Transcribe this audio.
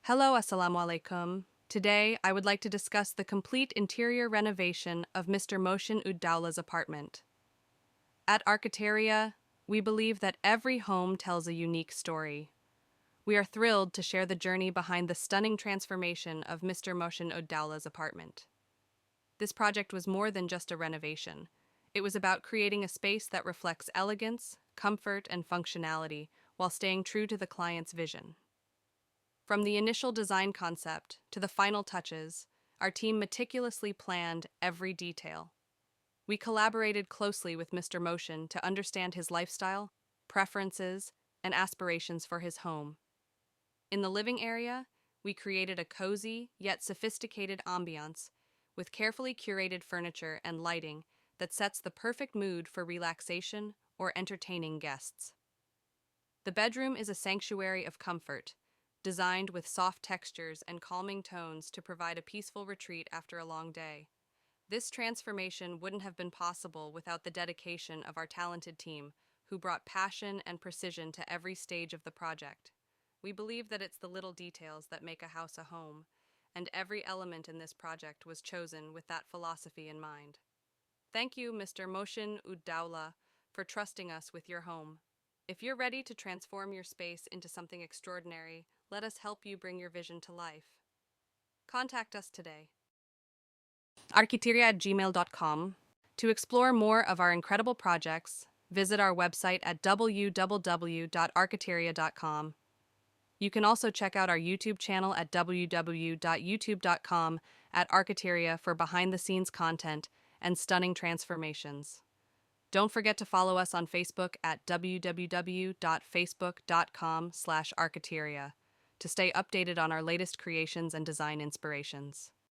Hello, Assalamu alaikum. Today, I would like to discuss the complete interior renovation of Mr. Mohshin Dowla's apartment. At Architerea, we believe that every home tells a unique story. We are thrilled to share the journey behind the stunning transformation of Mr. Mohshin Dowla's apartment. This project was more than just a renovation. It was about creating a space that reflects elegance, comfort, and functionality while staying true to the client's vision. From the initial design concept to the final touches, our team meticulously planned every detail. We collaborated closely with Mr. Mohshin to understand his lifestyle, preferences, and aspirations for his home. In the living area, we created a cozy yet sophisticated ambiance with carefully curated furniture and lighting that sets the perfect mood for relaxation or entertaining guests. The bedroom is a sanctuary of comfort, designed with soft textures and calming tones to provide a peaceful retreat after a long day. This transformation wouldn't have been possible without the dedication of our talented team, who brought passion and precision to every stage of the project. We believe that it's the little details that make a house a home, and every element in this project was chosen with that philosophy in mind. Thank you, Mr. Mohshin Dowla, for trusting us with your home. If you're ready to transform your space into something extraordinary, let us help you bring your vision to life. Contact us today. architerea@gmail.com. To explore more of our incredible projects, visit our website at www.architerea.com. You can also check out our YouTube channel at www.youtube.com@architerea for behind-the-scenes content and stunning transformations. Don't forget to follow us on Facebook at www.facebook.com/architerea to stay updated on our latest creations and design inspirations.